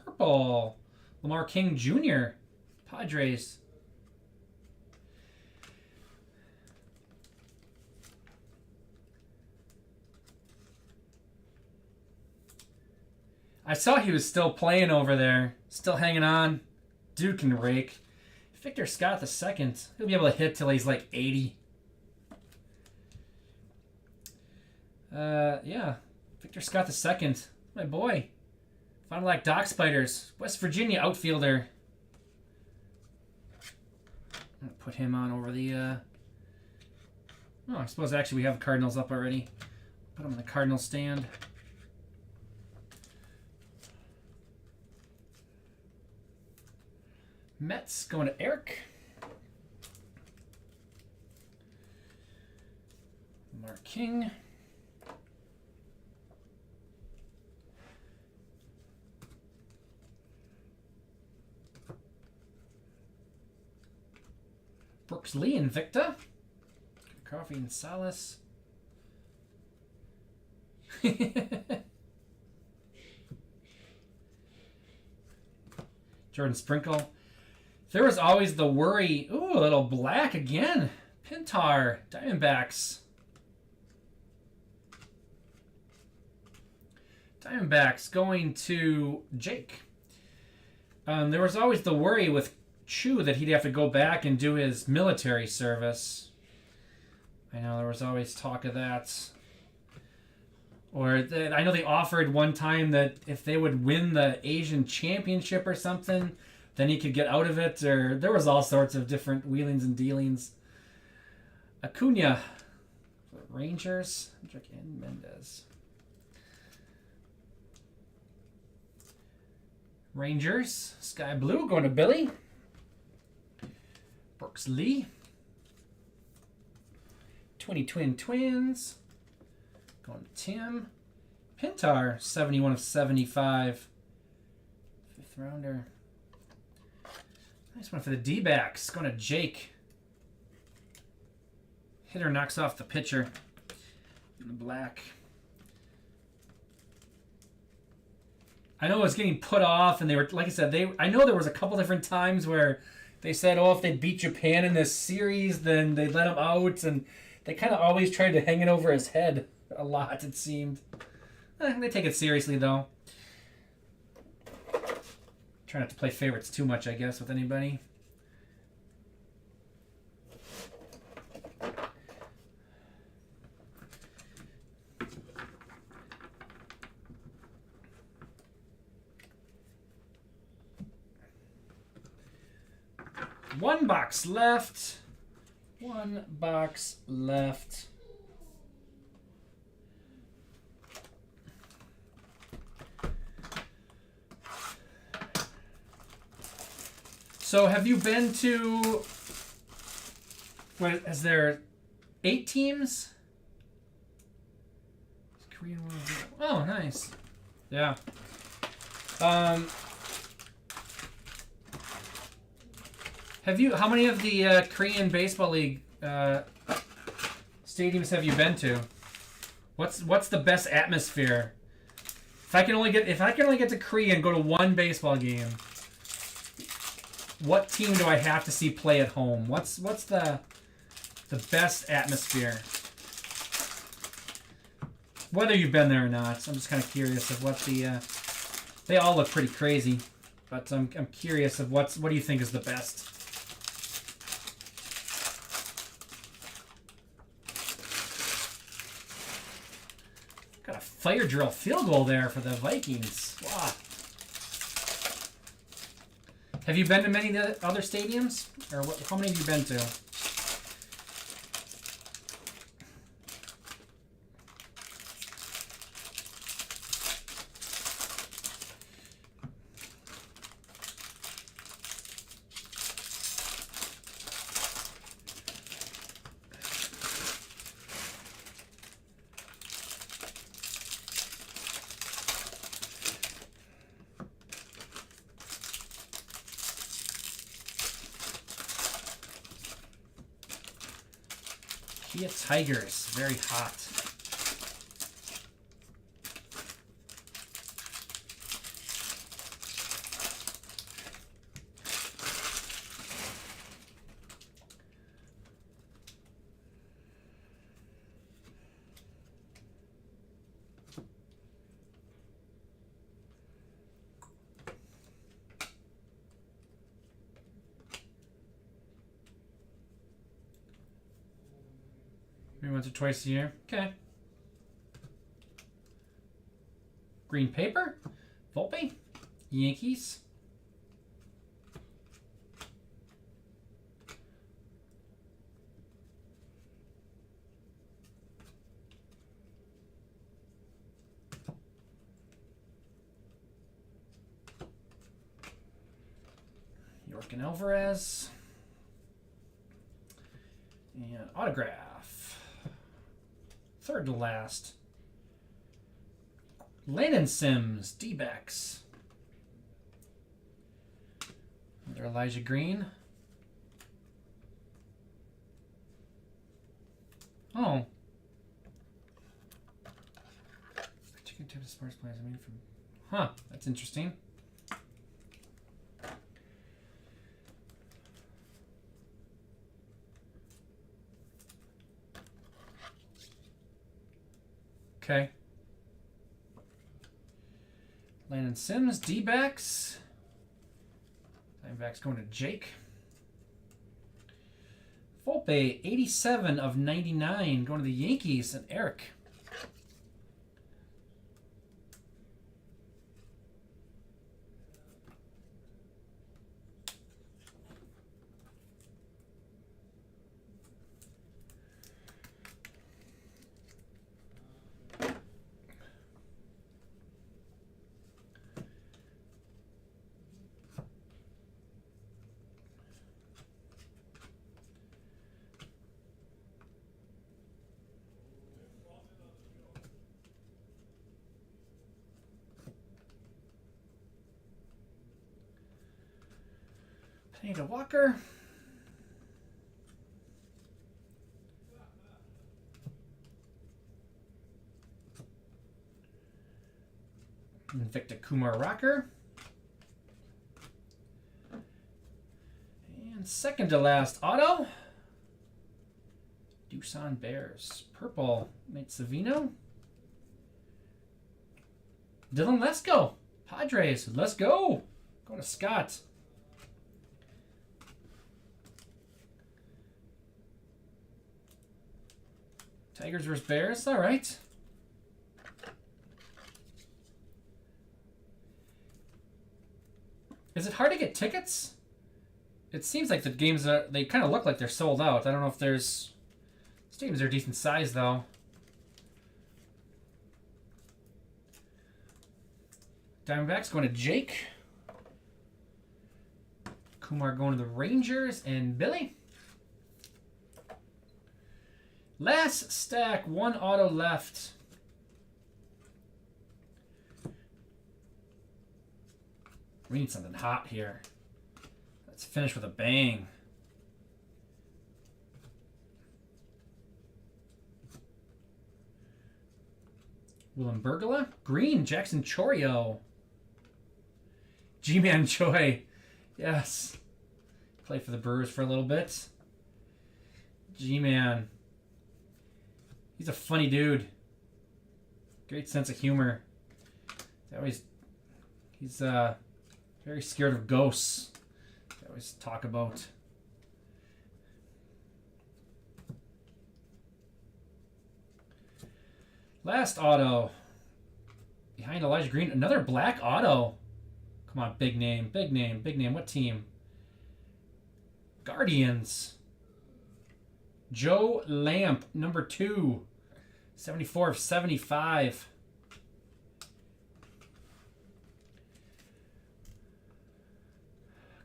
Purple. Lamar King Jr. Padres. I saw he was still playing over there. Still hanging on. Dude can rake. Victor Scott II. He'll be able to hit till he's like 80. Yeah. Victor Scott II. My boy. Fond du Lac Dock Spiders. West Virginia outfielder. I'm going to put him on over the... Oh, I suppose actually we have Cardinals up already. Put him on the Cardinal stand. Mets going to Eric. Mark King. Brooks Lee and Victor. Coffee and Salas. Jordan Sprinkle. There was always the worry. Ooh, a little black again. Pintar. Diamondbacks. Diamondbacks going to Jake. There was always the worry with Chu that he'd have to go back and do his military service. I know there was always talk of that. Or I know they offered one time that if they would win the Asian Championship or something, then he could get out of it. Or there was all sorts of different wheelings and dealings. Acuna. Rangers. Hendrick and Mendez. Rangers. Sky Blue going to Billy. Brooks Lee. Twins. Going to Tim. Pintar, 71 of 75. 5th rounder. Nice one for the D-backs. Going to Jake. Hitter knocks off the pitcher. In the black. I know it was getting put off, and they were, like I said, I know there was a couple different times where they said, oh, if they beat Japan in this series, then they'd let him out, and they kind of always tried to hang it over his head a lot, it seemed. They take it seriously, though. Try not to play favorites too much, I guess, with anybody. One box left. One box left. So have you been to, what is there, 8 teams? Korean World. Oh, nice. Yeah. How many of the Korean Baseball League stadiums have you been to? What's the best atmosphere? If I can only get to Korea and go to one baseball game, what team do I have to see play at home? What's the best atmosphere? Whether you've been there or not, I'm just kind of curious of what the. They all look pretty crazy, but I'm curious of what do you think is the best? Got a fire drill field goal there for the Vikings. Wow. Have you been to many other stadiums? Or how many have you been to? Kia Tigers, very hot. Maybe once or twice a year. Okay. Green paper. Volpe. Yankees. York and Alvarez. And autograph. Third to last. Landon Sims, D-backs. Another Elijah Green. Oh. Particular type of sports players. I mean, huh? That's interesting. Okay. Landon Sims, D-backs. Diamondbacks going to Jake. Volpe, 87 of 99, going to the Yankees, and Eric. Pineda Walker. Invicta Kumar Rocker. And second to last auto. Doosan Bears. Purple. Nate Savino. Dylan Lesko. Padres. Let's go. Going to Scott. Tigers versus Bears. All right. Is it hard to get tickets? It seems like the games they kind of look like they're sold out. I don't know if there's stadiums are decent size though. Diamondbacks going to Jake. Kumar going to the Rangers and Billy. Last stack, one auto left. We need something hot here. Let's finish with a bang. Willem Bergola. Green, Jackson Chorio. G-Man Choi. Yes. Play for the Brewers for a little bit. G-Man. He's a funny dude. Great sense of humor. He's very scared of ghosts. They always talk about. Last auto. Behind Elijah Green. Another black auto. Come on, big name, big name, big name. What team? Guardians. Joe Lamp, number 2. 74 of 75.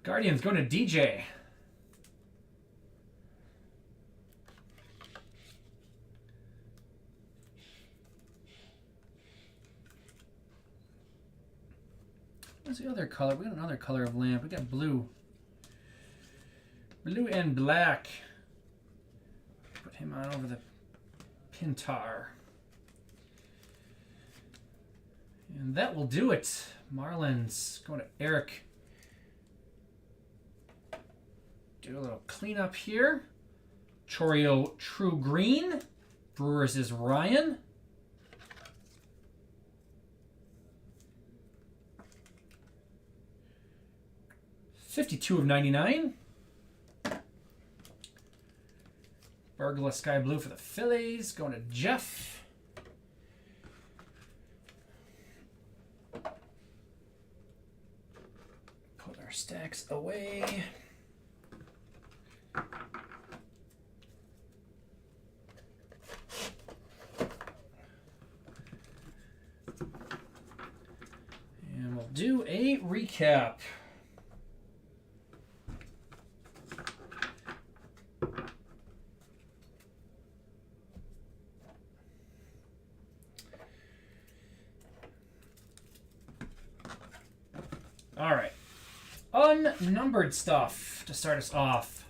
Guardians going to DJ. What's the other color? We got another color of lamp. We got blue. Blue and black. Put him on over the Pintar. And that will do it. Marlins going to Eric. Do a little cleanup here. Chorio True Green. Brewers is Ryan. $52 of 99. Bergola Sky Blue for the Phillies. Going to Jeff. Put our stacks away. And we'll do a recap. All right. Unnumbered stuff to start us off.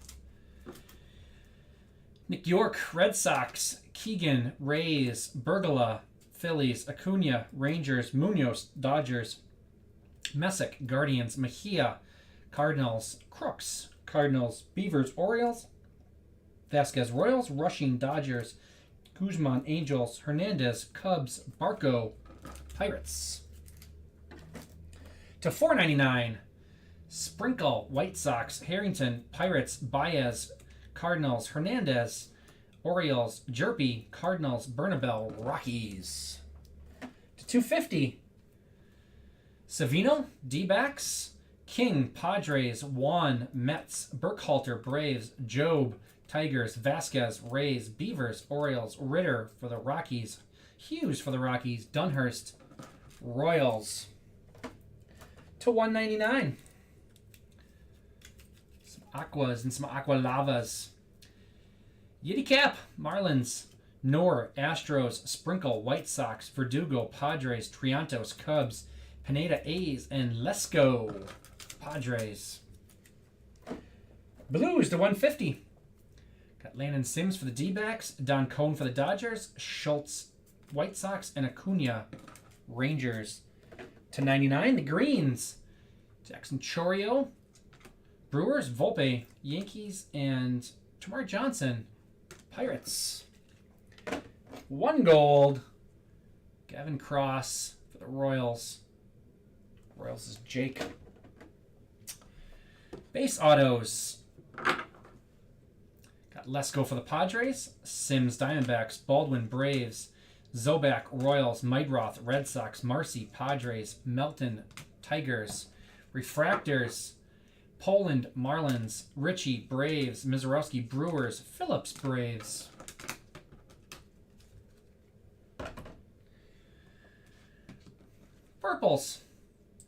Nick York, Red Sox. Keegan, Rays. Bergola, Phillies. Acuna, Rangers. Munoz, Dodgers. Messick, Guardians. Mejia, Cardinals. Crooks, Cardinals. Beavers, Orioles. Vasquez, Royals. Rushing, Dodgers. Guzman, Angels. Hernandez, Cubs. Barco, Pirates. To $4.99, Sprinkle, White Sox. Harrington, Pirates. Baez, Cardinals. Hernandez, Orioles. Jerpy, Cardinals. Bernabel, Rockies. To $2.50, Savino, D-backs. King, Padres. Juan, Mets. Burkhalter, Braves. Job, Tigers. Vasquez, Rays. Beavers, Orioles. Ritter for the Rockies. Hughes for the Rockies. Dunhurst, Royals. To $1.99. Some Aquas and some Aqua Lavas. Yiddy Cap, Marlins. Nor, Astros. Sprinkle, White Sox. Verdugo, Padres. Triantos, Cubs. Pineda, A's. And Lesko, Padres. Blues to 150. Got Landon Sims for the D-backs, Don Cohn for the Dodgers, Schultz, White Sox, and Acuna, Rangers. To 99, the Greens, Jackson Chorio, Brewers, Volpe, Yankees, and Tamar Johnson, Pirates. 1 gold, Gavin Cross for the Royals. Royals is Jake. Base autos. Got Lesko for the Padres, Sims Diamondbacks, Baldwin Braves, Zobak Royals, Meidroth Red Sox, Marcy Padres, Melton Tigers, Refractors, Poland Marlins, Ritchie Braves, Mizorowski Brewers, Phillips Braves. Purples.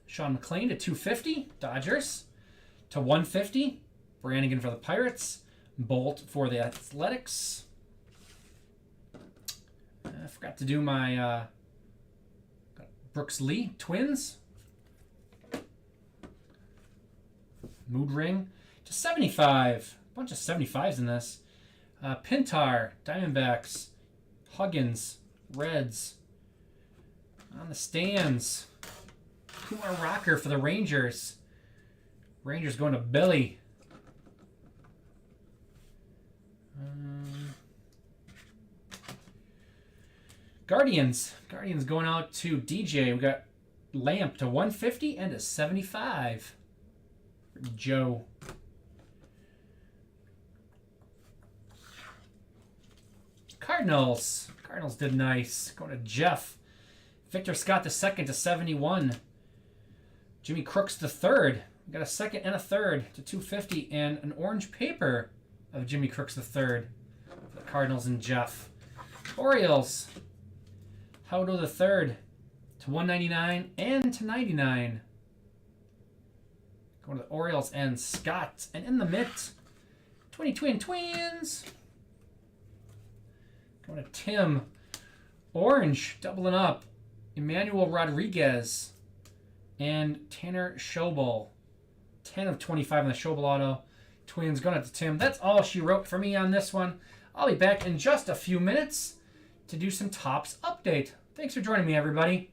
Sean McClain to 250, Dodgers. To 150, Brannigan for the Pirates, Bolt for the Athletics. I forgot to do my Brooks Lee, Twins. Mood Ring to 75. A bunch of 75s in this. Pintar, Diamondbacks, Huggins, Reds. On the stands, Kumar Rocker for the Rangers. Rangers going to Billy. Guardians going out to DJ. We got Lamp to 150 and a 75. Joe. Cardinals did nice. Going to Jeff. Victor Scott the second to 71. Jimmy Crooks the third. We got a second and a third to 250 and an orange paper of Jimmy Crooks the third for the Cardinals and Jeff. Orioles. Howdo the third to 199 and to 99. Going to the Orioles and Scott. And in the mitt, Twins. Going to Tim. Orange, doubling up. Emmanuel Rodriguez and Tanner Schobel. 10 of 25 on the Schobel auto. Twins going out to Tim. That's all she wrote for me on this one. I'll be back in just a few minutes to do some Topps update. Thanks for joining me, everybody.